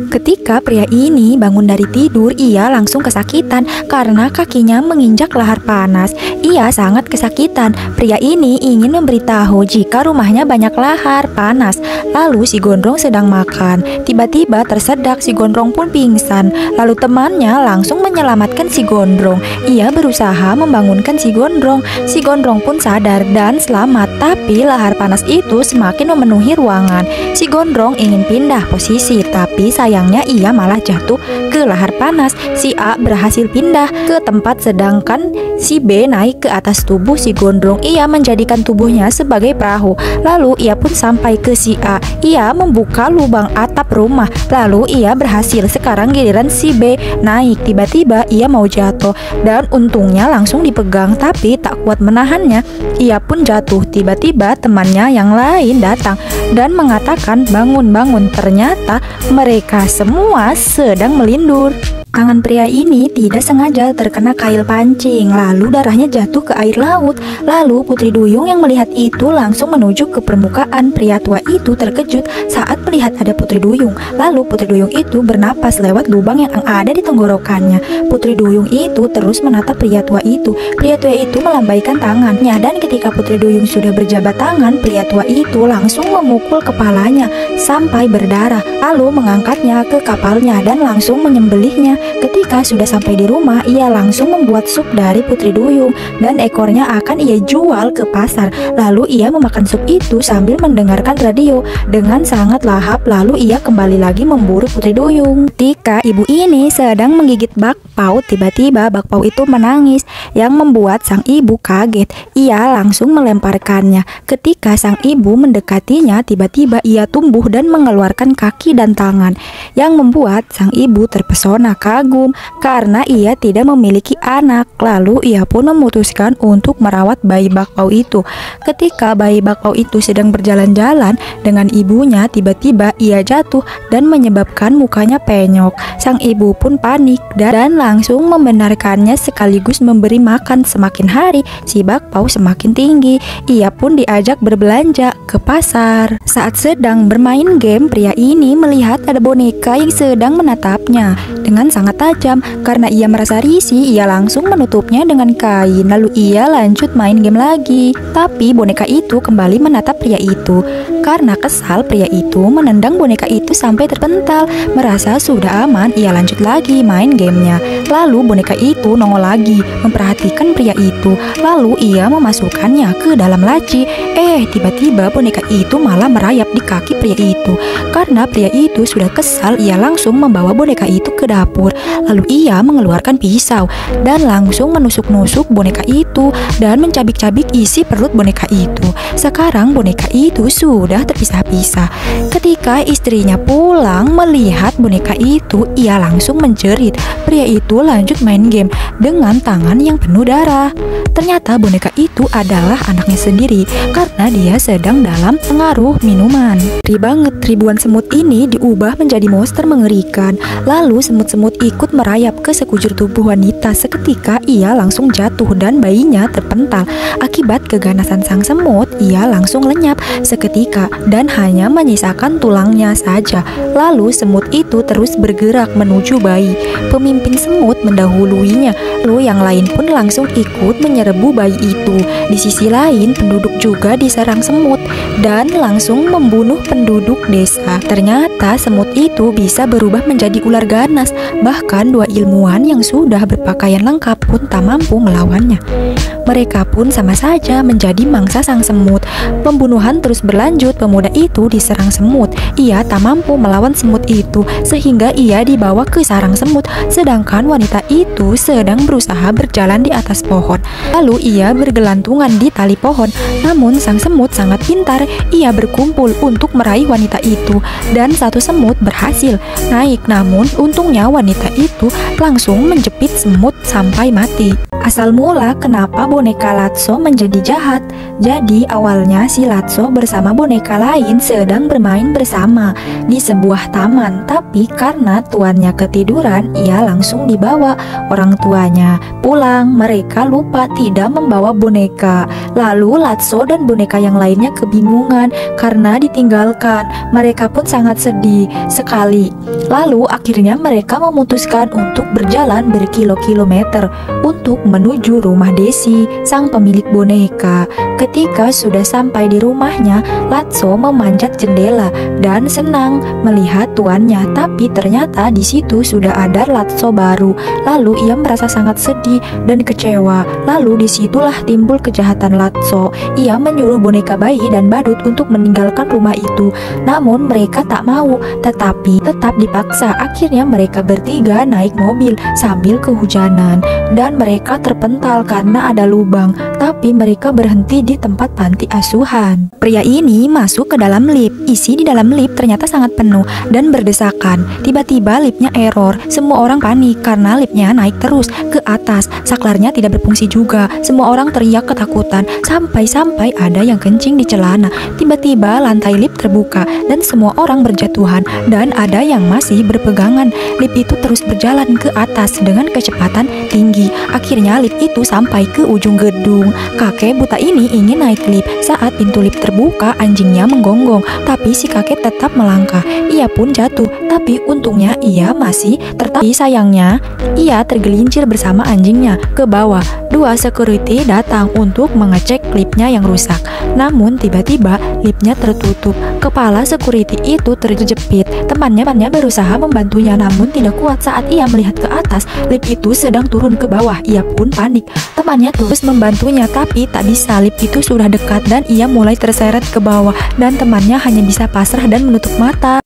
Ketika pria ini bangun dari tidur, ia langsung kesakitan karena kakinya menginjak lahar panas. Ia sangat kesakitan. Pria ini ingin memberitahu jika rumahnya banyak lahar panas. Lalu si gondrong sedang makan. Tiba-tiba tersedak, si gondrong pun pingsan. Lalu temannya langsung menyelamatkan si gondrong. Ia berusaha membangunkan si gondrong. Si gondrong pun sadar dan selamat. Tapi lahar panas itu semakin memenuhi ruangan. Si gondrong ingin pindah posisi, tapi sayangnya ia malah jatuh ke lahar panas. Si A berhasil pindah ke tempat, sedangkan si B naik ke atas tubuh si gondrong. Ia menjadikan tubuhnya sebagai perahu. Lalu ia pun sampai ke si A. Ia membuka lubang atap rumah. Lalu ia berhasil. Sekarang giliran si B naik. Tiba-tiba ia mau jatuh dan untungnya langsung dipegang, tapi tak kuat menahannya. Ia pun jatuh. Tiba-tiba temannya yang lain datang dan mengatakan, bangun-bangun. Ternyata mereka semua sedang melindur. Tangan pria ini tidak sengaja terkena kail pancing, lalu darahnya jatuh ke air laut. Lalu Putri Duyung yang melihat itu langsung menuju ke permukaan. Pria tua itu terkejut saat melihat ada Putri Duyung. Lalu Putri Duyung itu bernapas lewat lubang yang ada di tenggorokannya. Putri Duyung itu terus menatap pria tua itu. Pria tua itu melambaikan tangannya, dan ketika Putri Duyung sudah berjabat tangan, pria tua itu langsung memukul kepalanya sampai berdarah, lalu mengangkatnya ke kapalnya dan langsung menyembelihnya. Ketika sudah sampai di rumah, ia langsung membuat sup dari Putri Duyung dan ekornya akan ia jual ke pasar. Lalu ia memakan sup itu sambil mendengarkan radio dengan sangat lahap. Lalu ia kembali lagi memburu Putri Duyung. Ketika ibu ini sedang menggigit bakpao, tiba-tiba bakpao itu menangis yang membuat sang ibu kaget. Ia langsung melemparkannya. Ketika sang ibu mendekatinya, tiba-tiba ia tumbuh dan mengeluarkan kaki dan tangan yang membuat sang ibu terpesona kagum karena ia tidak memiliki anak. Lalu ia pun memutuskan untuk merawat bayi bakpao itu. Ketika bayi bakpao itu sedang berjalan-jalan dengan ibunya, tiba-tiba ia jatuh dan menyebabkan mukanya penyok. Sang ibu pun panik dan langsung membenarkannya sekaligus memberi makan. Semakin hari si bakpao semakin tinggi. Ia pun diajak berbelanja ke pasar. Saat sedang bermain game, pria ini melihat ada boneka yang sedang menatapnya dengan sangat tajam. Karena ia merasa risih, ia langsung menutupnya dengan kain. Lalu ia lanjut main game lagi. Tapi boneka itu kembali menatap pria itu. Karena kesal, pria itu menendang boneka itu sampai terpental. Merasa sudah aman, ia lanjut lagi main gamenya. Lalu boneka itu nongol lagi memperhatikan pria itu. Lalu ia memasukkannya ke dalam laci. Tiba-tiba boneka itu malah merayap di kaki pria itu. Karena pria itu sudah kesal, ia langsung membawa boneka itu ke dapur. Lalu ia mengeluarkan pisau dan langsung menusuk-nusuk boneka itu dan mencabik-cabik isi perut boneka itu. Sekarang boneka itu sudah terpisah-pisah. Ketika istrinya pulang melihat boneka itu, ia langsung menjerit. Pria itu lanjut main game dengan tangan yang penuh darah. Ternyata boneka itu adalah anaknya sendiri karena dia sedang dalam pengaruh minuman. Ngeri banget, ribuan semut ini diubah menjadi monster mengerikan. Lalu semut-semut ikut merayap ke sekujur tubuh wanita. Seketika ia langsung jatuh dan bayinya terpental. Akibat keganasan sang semut, ia langsung lenyap seketika dan hanya menyisakan tulangnya saja. Lalu semut itu terus bergerak menuju bayi. Pemimpin semut mendahuluinya. Lalu yang lain pun langsung ikut menyerbu bayi itu. Di sisi lain, penduduk juga diserang semut dan langsung membunuh penduduk desa. Ternyata semut itu bisa berubah menjadi ular ganas. Bahkan dua ilmuwan yang sudah berpakaian lengkap pun tak mampu melawannya. Mereka pun sama saja menjadi mangsa sang semut. Pembunuhan terus berlanjut. Pemuda itu diserang semut. Ia tak mampu melawan semut itu sehingga ia dibawa ke sarang semut. Sedangkan wanita itu sedang berusaha berjalan di atas pohon. Lalu ia bergelantungan di tali pohon. Namun sang semut sangat pintar. Ia berkumpul untuk meraih wanita itu dan satu semut berhasil naik. Namun untungnya wanita itu langsung menjepit semut sampai mati. Asal mula kenapa boneka Latso menjadi jahat? Jadi awalnya si Latso bersama boneka lain sedang bermain bersama di sebuah taman. Tapi karena tuannya ketiduran, ia langsung dibawa orang tuanya pulang. Mereka lupa tidak membawa boneka. Lalu Latso dan boneka yang lainnya kebingungan karena ditinggalkan. Mereka pun sangat sedih sekali. Lalu akhirnya mereka memutuskan untuk berjalan berkilo-kilometer untuk menuju rumah Desi, sang pemilik boneka. Ketika sudah sampai di rumahnya, Latso memanjat jendela dan senang melihat tuannya. Tapi ternyata di situ sudah ada Latso baru. Lalu ia merasa sangat sedih dan kecewa. Lalu disitulah timbul kejahatan Latso. Ia menyuruh boneka bayi dan badut untuk meninggalkan rumah itu. Namun mereka tak mau, tetapi tetap dipaksa. Akhirnya mereka bertiga naik mobil sambil kehujanan dan mereka terpental karena ada lubang. Tapi mereka berhenti di tempat panti asuhan. Pria ini masuk ke dalam lift. Isi di dalam lift ternyata sangat penuh dan berdesakan. Tiba-tiba liftnya error. Semua orang panik karena liftnya naik terus ke atas. Saklarnya tidak berfungsi juga. Semua orang teriak ketakutan sampai-sampai ada yang kencing di celana. Tiba-tiba lantai lift terbuka dan semua orang berjatuhan dan ada yang masih berpegangan. Lift itu terus berjalan ke atas dengan kecepatan tinggi. Akhirnya lift itu sampai ke ujung gedung. Kakek buta ini ingin naik lift. Saat pintu lift terbuka, anjingnya menggonggong, tapi si kakek tetap melangkah. Ia pun jatuh, tapi untungnya ia masih tertahan. Sayangnya, ia tergelincir bersama anjingnya ke bawah. Dua security datang untuk mengecek liftnya yang rusak. Namun tiba-tiba liftnya tertutup. Kepala security itu terjepit. Temannya berusaha membantunya, namun tidak kuat. Saat ia melihat ke atas, lift itu sedang turun ke bawah. Ia pun panik. Temannya terus membantunya, tapi tak bisa. Lift itu sudah dekat dan ia mulai terseret ke bawah dan temannya hanya bisa pasrah dan menutup mata.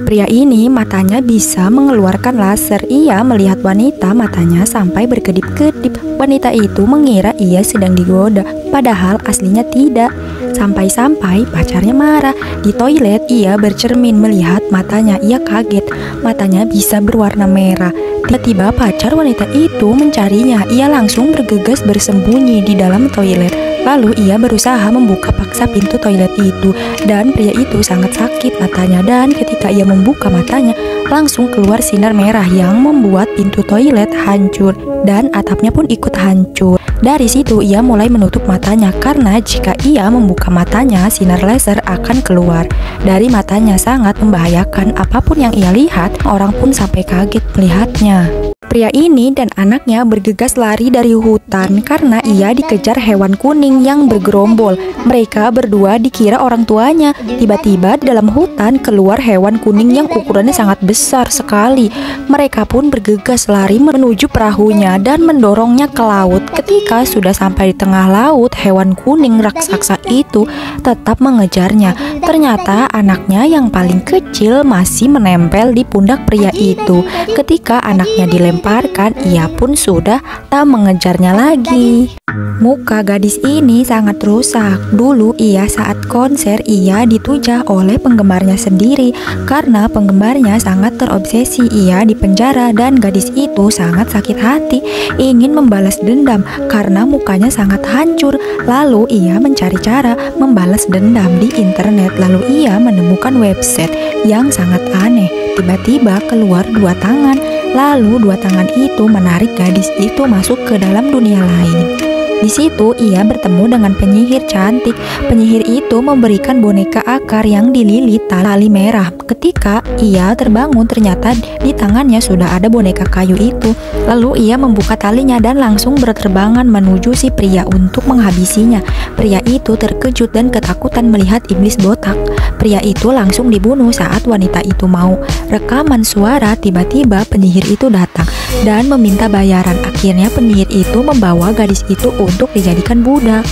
Pria ini matanya bisa mengeluarkan laser. Ia melihat wanita, matanya sampai berkedip-kedip. Wanita itu mengira ia sedang digoda, padahal aslinya tidak. Sampai-sampai pacarnya marah. Di toilet ia bercermin melihat matanya. Ia kaget, matanya bisa berwarna merah. Tiba-tiba pacar wanita itu mencarinya. Ia langsung bergegas bersembunyi di dalam toilet. Lalu ia berusaha membuka paksa pintu toilet itu dan pria itu sangat sakit matanya, dan ketika ia membuka matanya langsung keluar sinar merah yang membuat pintu toilet hancur dan atapnya pun ikut hancur. Dari situ ia mulai menutup matanya karena jika ia membuka matanya sinar laser akan keluar dari matanya, sangat membahayakan. Apapun yang ia lihat, orang pun sampai kaget melihatnya. Pria ini dan anaknya bergegas lari dari hutan karena ia dikejar hewan kuning yang bergerombol. Mereka berdua dikira orang tuanya. Tiba-tiba di dalam hutan keluar hewan kuning yang ukurannya sangat besar sekali. Mereka pun bergegas lari menuju perahunya dan mendorongnya ke laut. Ketika sudah sampai di tengah laut, hewan kuning raksasa itu tetap mengejarnya. Ternyata anaknya yang paling kecil masih menempel di pundak pria itu. Ketika anaknya dilemparkan, ia pun sudah tak mengejarnya lagi. Muka gadis ini sangat rusak. Dulu ia saat konser ia ditujah oleh penggemarnya sendiri karena penggemarnya sangat terobsesi. Ia dipenjara dan gadis itu sangat sakit hati, ingin membalas dendam karena mukanya sangat hancur. Lalu ia mencari cara membalas dendam di internet. Lalu ia menemukan website yang sangat aneh. Tiba-tiba keluar dua tangan. Lalu dua tangan itu menarik gadis itu masuk ke dalam dunia lain. Di situ ia bertemu dengan penyihir cantik. Penyihir itu memberikan boneka akar yang dililit tali merah. Ketika ia terbangun, ternyata di tangannya sudah ada boneka kayu itu. Lalu ia membuka talinya dan langsung berterbangan menuju si pria untuk menghabisinya. Pria itu terkejut dan ketakutan melihat iblis botak. Pria itu langsung dibunuh saat wanita itu mau rekaman suara. Tiba-tiba penyihir itu datang dan meminta bayaran. Akhirnya penyihir itu membawa gadis itu untuk dijadikan budak.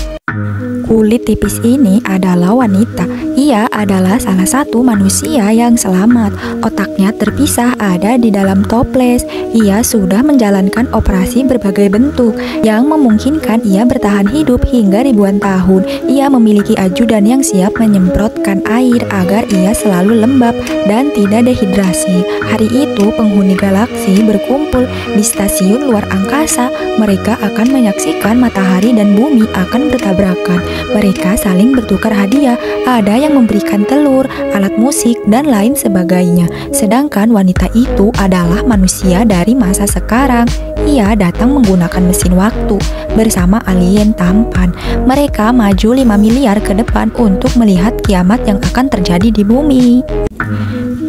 Kulit tipis ini adalah wanita. Ia adalah salah satu manusia yang selamat. Otaknya terpisah ada di dalam toples. Ia sudah menjalankan operasi berbagai bentuk yang memungkinkan ia bertahan hidup hingga ribuan tahun. Ia memiliki ajudan yang siap menyemprotkan air agar ia selalu lembab dan tidak dehidrasi. Hari itu penghuni galaksi berkumpul di stasiun luar angkasa. Mereka akan menyaksikan matahari dan bumi akan bertabrakan. Mereka saling bertukar hadiah, ada yang memberikan telur, alat musik, dan lain sebagainya. Sedangkan wanita itu adalah manusia dari masa sekarang. Ia datang menggunakan mesin waktu bersama alien tampan. Mereka maju 5 miliar ke depan untuk melihat kiamat yang akan terjadi di bumi.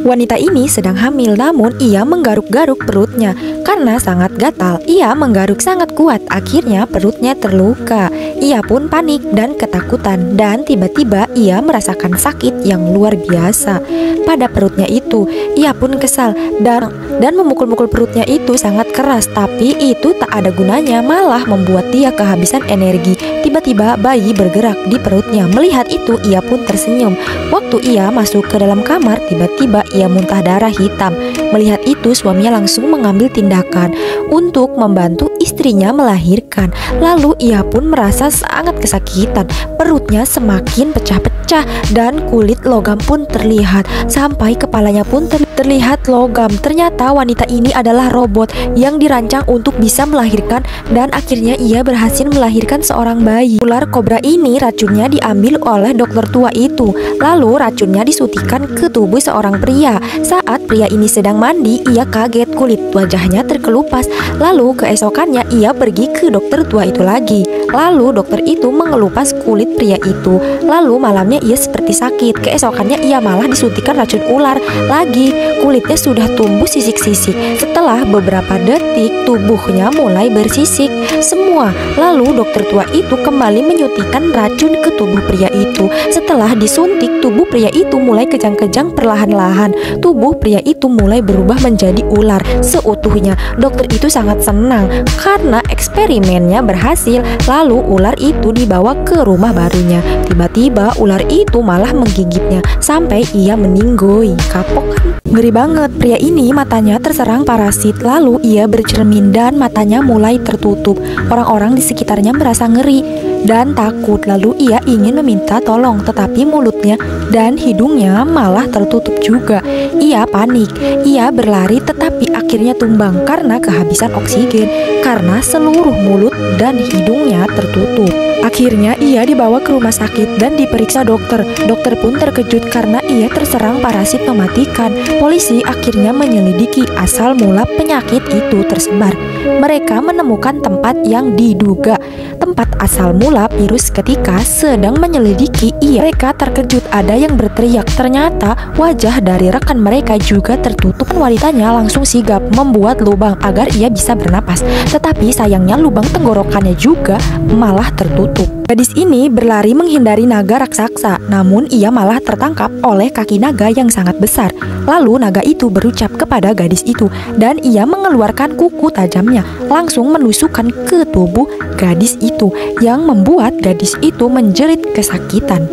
Wanita ini sedang hamil, namun ia menggaruk-garuk perutnya karena sangat gatal. Ia menggaruk sangat kuat, akhirnya perutnya terluka. Ia pun panik dan ketakutan, dan tiba-tiba ia merasakan sakit yang luar biasa pada perutnya itu. Ia pun kesal dan memukul-mukul perutnya itu sangat keras, tapi itu tak ada gunanya, malah membuat dia kehabisan energi. Tiba-tiba bayi bergerak di perutnya. Melihat itu, ia pun tersenyum. Waktu ia masuk ke dalam kamar, tiba-tiba ia muntah darah hitam. Melihat itu, suaminya langsung mengambil tindakan untuk membantu istrinya melahirkan. Lalu ia pun merasa sangat kesakitan. Perutnya semakin pecah-pecah dan kulit logam pun terlihat. Sampai kepalanya pun terlihat logam. Ternyata wanita ini adalah robot yang dirancang untuk bisa melahirkan, dan akhirnya ia berhasil melahirkan seorang bayi. Ular kobra ini racunnya diambil oleh dokter tua itu. Lalu racunnya disuntikkan ke tubuh seorang pria. Saat pria ini sedang mandi, ia kaget, kulit wajahnya terkelupas. Lalu keesokannya ia pergi ke dokter tua itu lagi. Lalu dokter itu mengelupas kulit pria itu. Lalu malamnya ia seperti sakit. Keesokannya ia malah disuntikkan racun ular lagi. Kulitnya sudah tumbuh sisik-sisik. Setelah beberapa detik, tubuhnya mulai bersisik semua. Lalu dokter tua itu kembali menyuntikkan racun ke tubuh pria itu. Setelah disuntik, tubuh pria itu mulai kejang-kejang perlahan-lahan. Tubuh pria itu mulai berubah menjadi ular seutuhnya. Dokter itu sangat senang karena eksperimennya berhasil. Lalu ular itu dibawa ke rumah barunya. Tiba-tiba ular itu malah menggigitnya sampai ia meninggoy. Kapok kan? Ngeri banget. Pria ini matanya terserang parasit. Lalu ia bercermin dan matanya mulai tertutup. Orang-orang di sekitarnya merasa ngeri dan takut. Lalu ia ingin meminta tolong, tetapi mulutnya dan hidungnya malah tertutup juga. Ia panik. Ia berlari tetapi akhirnya tumbang karena kehabisan oksigen, karena seluruh mulut dan hidungnya tertutup. Akhirnya ia dibawa ke rumah sakit dan diperiksa dokter. Dokter pun terkejut karena ia terserang parasit mematikan. Polisi akhirnya menyelidiki asal mula penyakit itu tersebar. Mereka menemukan tempat yang diduga tempat asal mula virus. Ketika sedang menyelidiki, mereka terkejut ada yang berteriak. Ternyata wajah dari rekan mereka juga tertutup. Wanitanya langsung sigap membuat lubang agar ia bisa bernapas. Tetapi sayangnya lubang tenggorokannya juga malah tertutup. Gadis ini berlari menghindari naga raksasa, namun ia malah tertangkap oleh kaki naga yang sangat besar. Lalu naga itu berucap kepada gadis itu, dan ia mengeluarkan kuku tajamnya, langsung menusukkan ke tubuh gadis itu, yang membuat gadis itu menjerit kesakitan.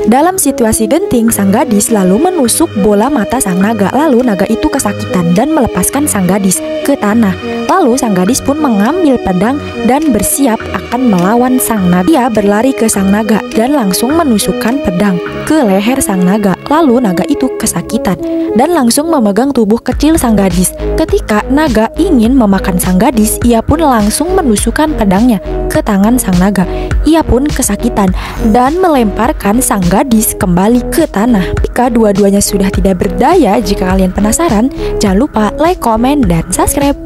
Dalam situasi genting, sang gadis lalu menusuk bola mata sang naga. Lalu naga itu kesakitan dan melepaskan sang gadis ke tanah. Lalu sang gadis pun mengambil pedang dan bersiap akan melawan sang naga. Ia berlari ke sang naga dan langsung menusukkan pedang ke leher sang naga. Lalu naga itu kesakitan dan langsung memegang tubuh kecil sang gadis. Ketika naga ingin memakan sang gadis, ia pun langsung menusukkan pedangnya ke tangan sang naga. Ia pun kesakitan dan melemparkan sang gadis kembali ke tanah. Jika dua-duanya sudah tidak berdaya, jika kalian penasaran, jangan lupa like, komen, dan subscribe.